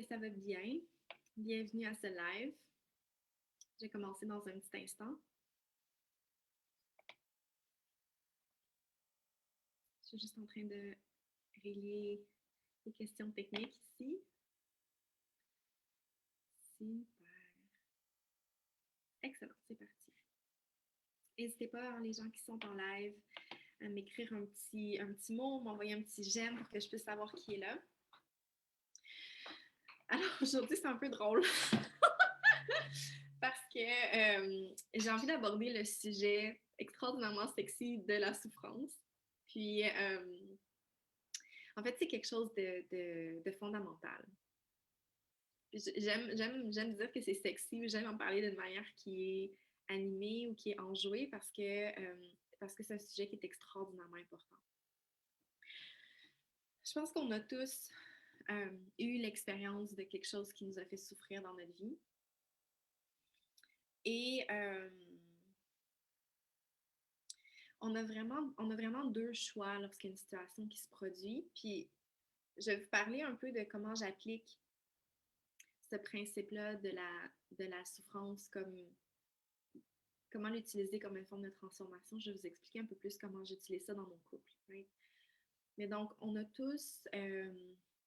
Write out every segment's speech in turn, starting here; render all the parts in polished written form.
que ça va bien. Bienvenue à ce live. Je vais commencer dans un petit instant. Je suis juste en train de régler les questions techniques ici. Super. Excellent, c'est parti. N'hésitez pas, les gens qui sont en live, à m'écrire un petit mot, m'envoyer un petit j'aime pour que je puisse savoir qui est là. Alors, aujourd'hui, c'est un peu drôle parce que j'ai envie d'aborder le sujet extraordinairement sexy de la souffrance. Puis, en fait, c'est quelque chose de fondamental. J'aime dire que c'est sexy, j'aime en parler d'une manière qui est animée ou qui est enjouée parce que c'est un sujet qui est extraordinairement important. Je pense qu'on a tous eu l'expérience de quelque chose qui nous a fait souffrir dans notre vie. Et on a vraiment deux choix lorsqu'il y a une situation qui se produit. Puis, je vais vous parler un peu de comment j'applique ce principe-là de la souffrance, comment l'utiliser comme une forme de transformation. Je vais vous expliquer un peu plus comment j'utilise ça dans mon couple. Right? Mais donc, on a tous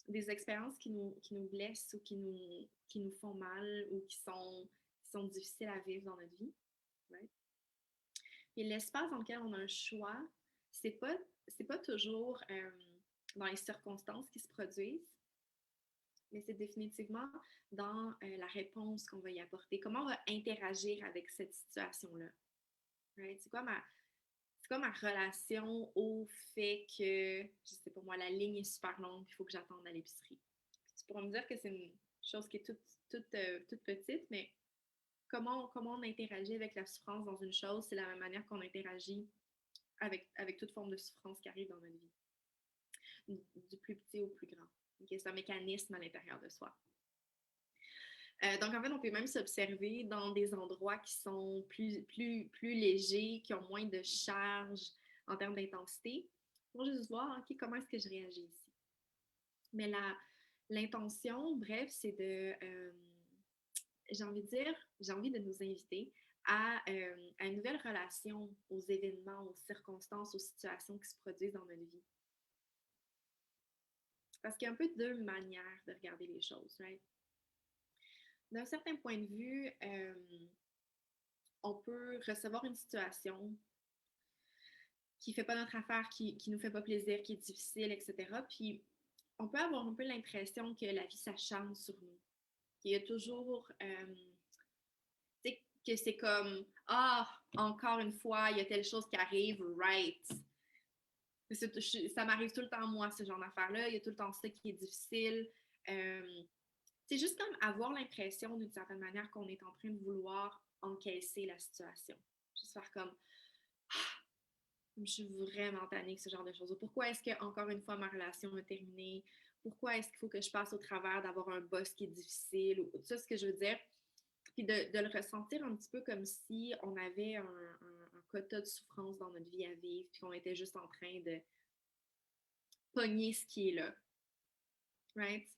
des expériences qui nous blessent ou qui nous font mal ou qui sont difficiles à vivre dans notre vie. Right? Et l'espace dans lequel on a un choix, c'est pas toujours dans les circonstances qui se produisent, mais c'est définitivement dans la réponse qu'on va y apporter. Comment on va interagir avec cette situation-là? Right? C'est quoi ma relation au fait que, je sais pas moi, la ligne est super longue, il faut que j'attende à l'épicerie. Tu pourras me dire que c'est une chose qui est toute petite, mais comment on interagit avec la souffrance dans une chose, c'est la même manière qu'on interagit avec toute forme de souffrance qui arrive dans notre vie, du plus petit au plus grand. Okay? C'est un mécanisme à l'intérieur de soi. Donc, en fait, on peut même s'observer dans des endroits qui sont plus légers, qui ont moins de charge en termes d'intensité, pour juste voir, OK, comment est-ce que je réagis ici. Mais l'intention, bref, c'est j'ai envie de nous inviter à une nouvelle relation aux événements, aux circonstances, aux situations qui se produisent dans notre vie. Parce qu'il y a un peu deux manières de regarder les choses, right? D'un certain point de vue, on peut recevoir une situation qui ne fait pas notre affaire, qui nous fait pas plaisir, qui est difficile, etc. Puis, on peut avoir un peu l'impression que la vie s'acharne sur nous. Qu'il y a toujours, que c'est comme, encore une fois, il y a telle chose qui arrive, right? Ça m'arrive tout le temps, moi, ce genre d'affaires-là. Il y a tout le temps ça qui est difficile. C'est juste comme avoir l'impression, d'une certaine manière, qu'on est en train de vouloir encaisser la situation. Juste faire comme, je suis vraiment tannée de ce genre de choses. Pourquoi est-ce que, encore une fois, ma relation est terminée? Pourquoi est-ce qu'il faut que je passe au travers d'avoir un boss qui est difficile? Ou tout ça, ce que je veux dire. Puis de le ressentir un petit peu comme si on avait un quota de souffrance dans notre vie à vivre, puis qu'on était juste en train de pogner ce qui est là. Right?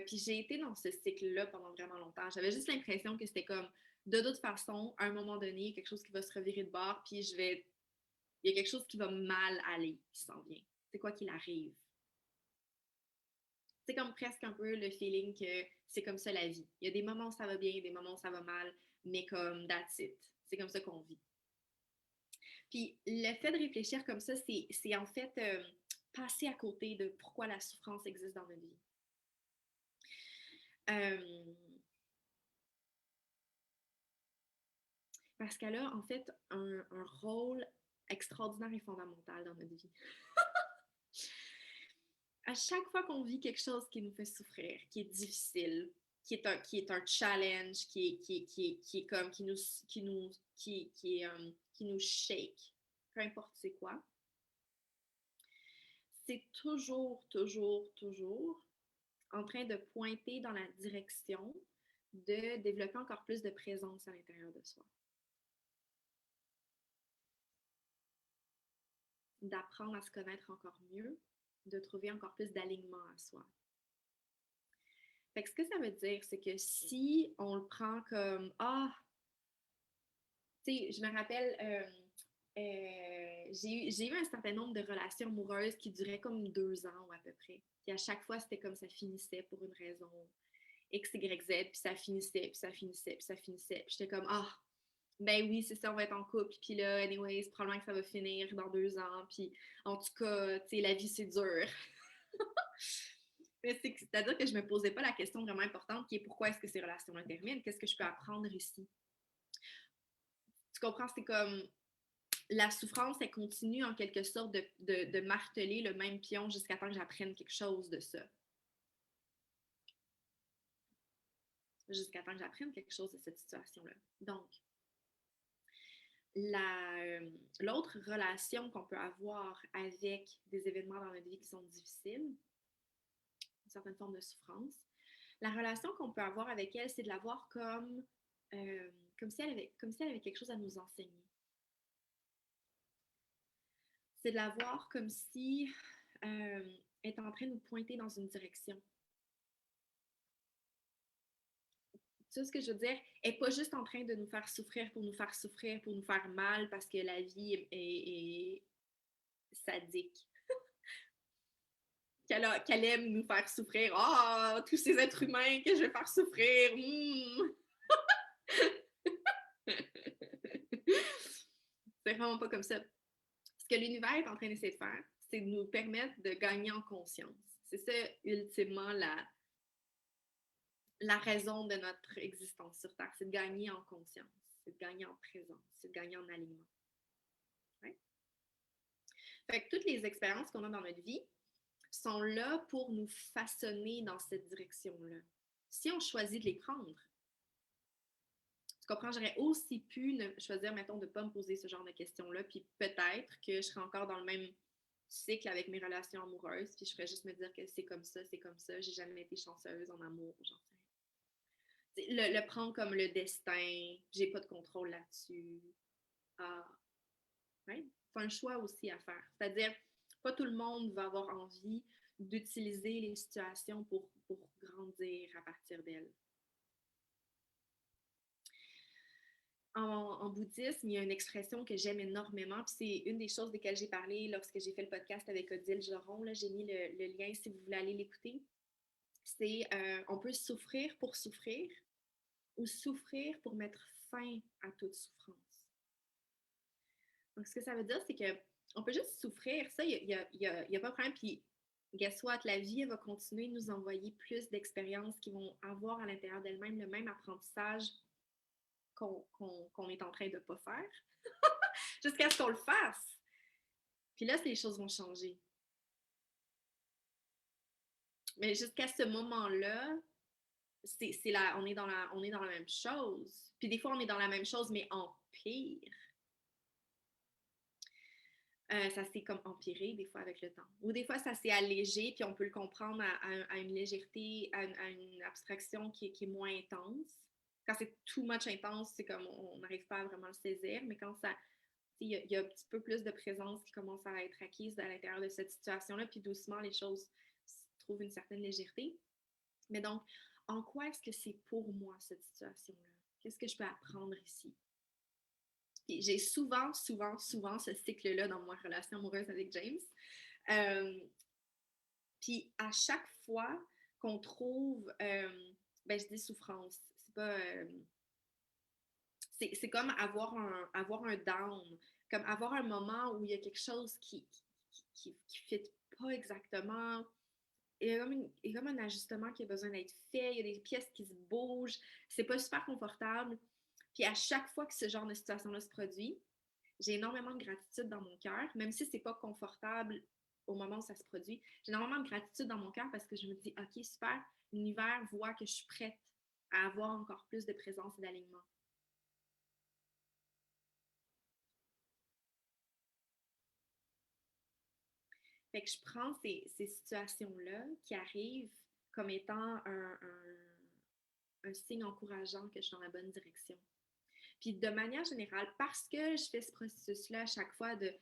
Puis j'ai été dans ce cycle-là pendant vraiment longtemps. J'avais juste l'impression que c'était comme, de toute façon, à un moment donné, il y a quelque chose qui va se revirer de bord, puis il y a quelque chose qui va mal aller, qui s'en vient. C'est quoi qu'il arrive. C'est comme presque un peu le feeling que c'est comme ça la vie. Il y a des moments où ça va bien, des moments où ça va mal, mais comme that's it. C'est comme ça qu'on vit. Puis le fait de réfléchir comme ça, c'est en fait passer à côté de pourquoi la souffrance existe dans notre vie. Parce qu'elle a en fait un rôle extraordinaire et fondamental dans notre vie. À chaque fois qu'on vit quelque chose qui nous fait souffrir, qui est difficile, qui est un challenge, qui est comme, qui nous shake, peu importe c'est quoi, c'est toujours en train de pointer dans la direction de développer encore plus de présence à l'intérieur de soi. D'apprendre à se connaître encore mieux, de trouver encore plus d'alignement à soi. Fait que ce que ça veut dire, c'est que si on le prend comme ah, tu sais, je me rappelle, j'ai eu un certain nombre de relations amoureuses qui duraient comme 2 ans ou à peu près. Puis à chaque fois, c'était comme ça finissait pour une raison X, Y, Z, puis ça finissait, puis ça finissait, puis ça finissait. Puis j'étais comme ah, ben oui, c'est ça, on va être en couple. Puis là, anyways, probablement que ça va finir dans 2 ans. Puis en tout cas, tu sais, la vie, c'est dur. Mais c'est-à-dire que je me posais pas la question vraiment importante qui est pourquoi est-ce que ces relations-là terminent? Qu'est-ce que je peux apprendre ici? Tu comprends? C'est comme la souffrance, elle continue en quelque sorte de marteler le même pion jusqu'à temps que j'apprenne quelque chose de ça. Jusqu'à temps que j'apprenne quelque chose de cette situation-là. Donc, l'autre relation qu'on peut avoir avec des événements dans notre vie qui sont difficiles, une certaine forme de souffrance, la relation qu'on peut avoir avec elle, c'est de la voir comme si elle avait quelque chose à nous enseigner. C'est de la voir comme si elle est en train de nous pointer dans une direction. Tu sais ce que je veux dire? Elle n'est pas juste en train de nous faire souffrir pour nous faire souffrir, pour nous faire mal parce que la vie est sadique. Qu'elle aime nous faire souffrir. Ah, oh, tous ces êtres humains que je vais faire souffrir. C'est vraiment pas comme ça. Ce que l'univers est en train d'essayer de faire, c'est de nous permettre de gagner en conscience. C'est ça, ultimement, la raison de notre existence sur Terre. C'est de gagner en conscience, c'est de gagner en présence, c'est de gagner en alignement. Ouais? Fait que toutes les expériences qu'on a dans notre vie sont là pour nous façonner dans cette direction-là. Si on choisit de les prendre, tu comprends, j'aurais aussi pu choisir, mettons, de ne pas me poser ce genre de questions-là, puis peut-être que je serais encore dans le même cycle avec mes relations amoureuses, puis je ferais juste me dire que c'est comme ça, j'ai jamais été chanceuse en amour, genre. Le prendre comme le destin, j'ai pas de contrôle là-dessus. Ah, ouais. C'est un choix aussi à faire. C'est-à-dire, pas tout le monde va avoir envie d'utiliser les situations pour grandir à partir d'elles. En bouddhisme, il y a une expression que j'aime énormément, puis c'est une des choses desquelles j'ai parlé lorsque j'ai fait le podcast avec Odile Joron. Là, j'ai mis le lien si vous voulez aller l'écouter. C'est on peut souffrir pour souffrir ou souffrir pour mettre fin à toute souffrance. Donc, ce que ça veut dire, c'est qu'on peut juste souffrir. Ça, il n'y a pas de problème. Puis, guess what? La vie, elle va continuer de nous envoyer plus d'expériences qui vont avoir à l'intérieur d'elles-mêmes le même apprentissage qu'on est en train de ne pas faire, jusqu'à ce qu'on le fasse. Puis là, les choses vont changer. Mais jusqu'à ce moment-là, on est dans la même chose. Puis des fois, on est dans la même chose, mais en pire. Ça s'est comme empiré des fois avec le temps. Ou des fois, ça s'est allégé, puis on peut le comprendre à une légèreté, à une abstraction qui est moins intense. Quand c'est too much intense, c'est comme on n'arrive pas à vraiment le saisir, mais quand ça, il y a un petit peu plus de présence qui commence à être acquise à l'intérieur de cette situation-là, puis doucement, les choses trouvent une certaine légèreté. Mais donc, en quoi est-ce que c'est pour moi, cette situation-là? Qu'est-ce que je peux apprendre ici? Puis j'ai souvent ce cycle-là dans ma relation amoureuse avec James. Puis à chaque fois qu'on trouve, ben je dis souffrance, c'est pas, c'est comme avoir un down, comme avoir un moment où il y a quelque chose qui fit pas exactement. Il y a comme un ajustement qui a besoin d'être fait, il y a des pièces qui se bougent, c'est pas super confortable. Puis à chaque fois que ce genre de situation-là se produit, j'ai énormément de gratitude dans mon cœur, même si c'est pas confortable au moment où ça se produit. J'ai énormément de gratitude dans mon cœur parce que je me dis, OK, super, l'univers voit que je suis prête à avoir encore plus de présence et d'alignement. Fait que je prends ces situations-là qui arrivent comme étant un signe encourageant que je suis dans la bonne direction. Puis de manière générale, parce que je fais ce processus-là à chaque fois de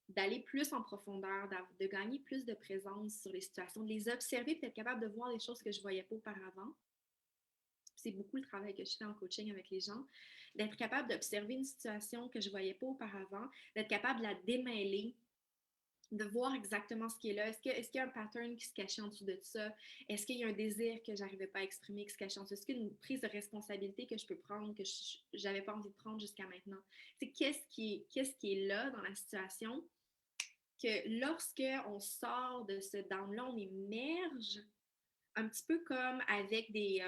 d'aller plus en profondeur, de gagner plus de présence sur les situations, de les observer, puis d'être capable de voir des choses que je ne voyais pas auparavant. C'est beaucoup le travail que je fais en coaching avec les gens, d'être capable d'observer une situation que je ne voyais pas auparavant, d'être capable de la démêler, de voir exactement ce qui est là. Est-ce qu'il y a un pattern qui se cachait en dessous de ça? Est-ce qu'il y a un désir que j'arrivais pas à exprimer qui se cachait en dessous? Est-ce qu'il y a une prise de responsabilité que je peux prendre que je n'avais pas envie de prendre jusqu'à maintenant? C'est qu'est-ce qui est là dans la situation que lorsque on sort de ce down-là, on émerge un petit peu comme avec des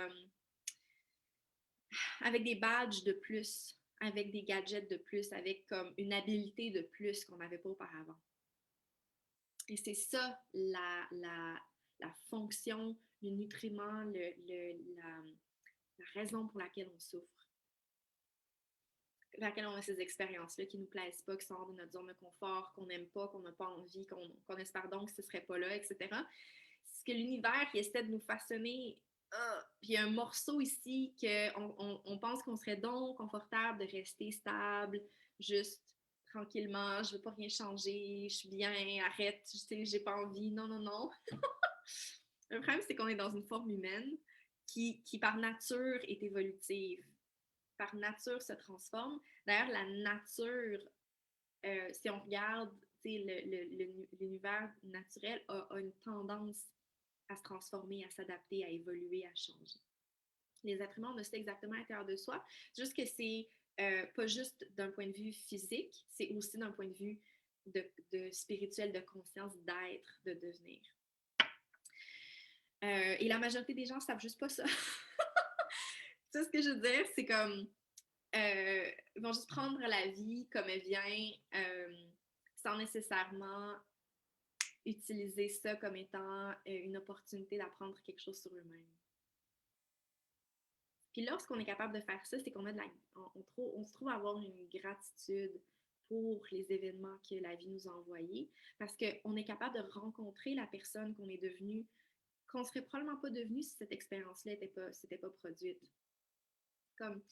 badges de plus, avec des gadgets de plus, avec comme une habilité de plus qu'on n'avait pas auparavant. Et c'est ça la fonction, le nutriment, la raison pour laquelle on souffre, pour laquelle on a ces expériences-là qui ne nous plaisent pas, qui sortent de notre zone de confort, qu'on n'aime pas, qu'on n'a pas envie, qu'on espère donc que ce ne serait pas là, etc. C'est ce que l'univers qui essaie de nous façonner. Puis il y a un morceau ici qu'on pense qu'on serait donc confortable de rester stable, juste tranquillement, je veux pas rien changer, je suis bien, arrête, tu sais, j'ai pas envie, non, non, non. Le problème, c'est qu'on est dans une forme humaine qui par nature est évolutive, par nature se transforme. D'ailleurs, la nature, si on regarde l'univers naturel, a une tendance à se transformer, à s'adapter, à évoluer, à changer. Les êtres humains, on a ça exactement à l'intérieur de soi, juste que c'est pas juste d'un point de vue physique, c'est aussi d'un point de vue de spirituel, de conscience, d'être, de devenir. Et la majorité des gens ne savent juste pas ça. Tu sais ce que je veux dire? C'est comme, ils vont juste prendre la vie comme elle vient, sans nécessairement utiliser ça comme étant une opportunité d'apprendre quelque chose sur eux-mêmes. Puis lorsqu'on est capable de faire ça, c'est qu'on a on se trouve à avoir une gratitude pour les événements que la vie nous a envoyés, parce qu'on est capable de rencontrer la personne qu'on est devenue, qu'on ne serait probablement pas devenue si cette expérience-là s'était pas produite. Comme,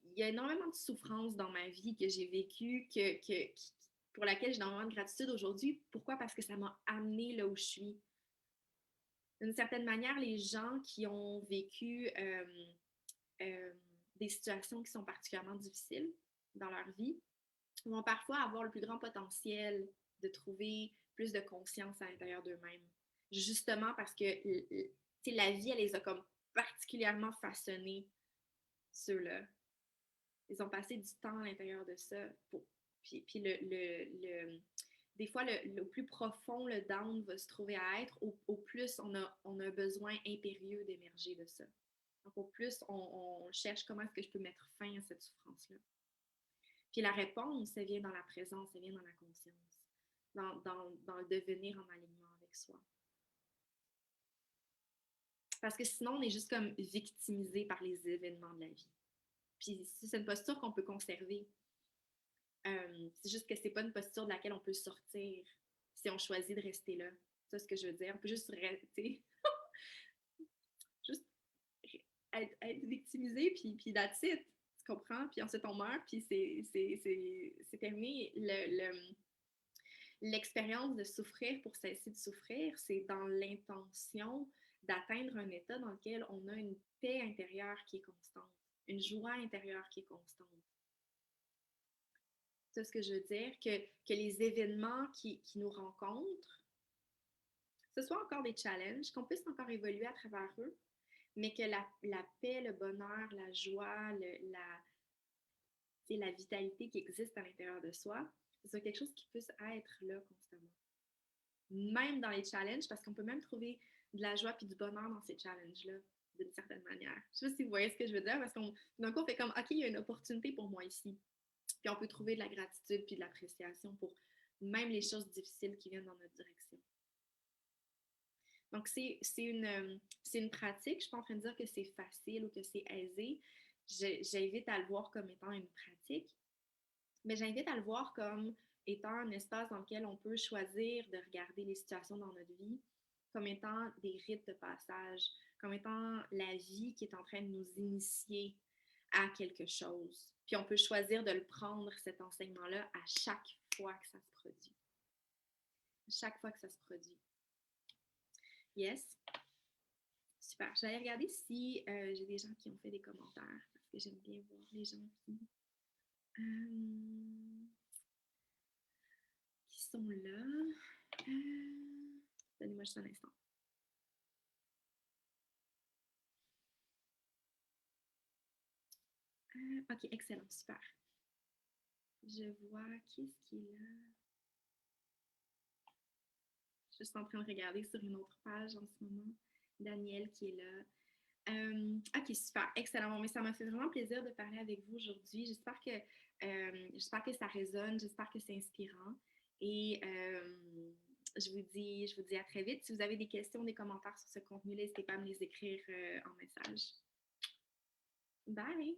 il y a énormément de souffrances dans ma vie que j'ai vécues, pour laquelle j'ai énormément de gratitude aujourd'hui. Pourquoi? Parce que ça m'a amenée là où je suis. D'une certaine manière, les gens qui ont vécu euh, des situations qui sont particulièrement difficiles dans leur vie vont parfois avoir le plus grand potentiel de trouver plus de conscience à l'intérieur d'eux-mêmes. Justement parce que la vie, elle les a comme particulièrement façonnés, ceux-là. Ils ont passé du temps à l'intérieur de ça. Puis des fois, le plus profond le down va se trouver à être, au plus on a un besoin impérieux d'émerger de ça. Donc, au plus on cherche comment est-ce que je peux mettre fin à cette souffrance-là. Puis la réponse, ça vient dans la présence, ça vient dans la conscience, dans le devenir en alignement avec soi. Parce que sinon, on est juste comme victimisé par les événements de la vie. Puis c'est une posture qu'on peut conserver. C'est juste que c'est pas une posture de laquelle on peut sortir si on choisit de rester là. C'est ce que je veux dire. On peut juste rester, juste être victimisé, puis that's it. Tu comprends? Puis ensuite, on meurt, puis c'est terminé. L'expérience de souffrir pour cesser de souffrir, c'est dans l'intention d'atteindre un état dans lequel on a une paix intérieure qui est constante, une joie intérieure qui est constante. C'est ce que je veux dire, que les événements qui nous rencontrent, ce soit encore des challenges, qu'on puisse encore évoluer à travers eux, mais que la paix, le bonheur, la joie, la vitalité qui existe à l'intérieur de soi, c'est quelque chose qui puisse être là constamment. Même dans les challenges, parce qu'on peut même trouver de la joie et du bonheur dans ces challenges-là, d'une certaine manière. Je ne sais pas si vous voyez ce que je veux dire, parce qu'on d'un coup, on fait comme, OK, il y a une opportunité pour moi ici. Puis on peut trouver de la gratitude puis de l'appréciation pour même les choses difficiles qui viennent dans notre direction. Donc, c'est une pratique. Je ne suis pas en train de dire que c'est facile ou que c'est aisé. J'invite à le voir comme étant une pratique, mais j'invite à le voir comme étant un espace dans lequel on peut choisir de regarder les situations dans notre vie comme étant des rites de passage, comme étant la vie qui est en train de nous initier à quelque chose. Puis on peut choisir de le prendre, cet enseignement-là, à chaque fois que ça se produit. Chaque fois que ça se produit. Yes. Super. J'allais regarder si j'ai des gens qui ont fait des commentaires parce que j'aime bien voir les gens qui sont là. Donnez-moi juste un instant. Ok, excellent, super. Je vois qui est-ce qui est là. Je suis en train de regarder sur une autre page en ce moment. Daniel qui est là. Ok, super, excellent. Bon, mais ça m'a fait vraiment plaisir de parler avec vous aujourd'hui. J'espère que ça résonne, j'espère que c'est inspirant. Et je vous dis à très vite. Si vous avez des questions, des commentaires sur ce contenu, n'hésitez pas à me les écrire en message. Bye!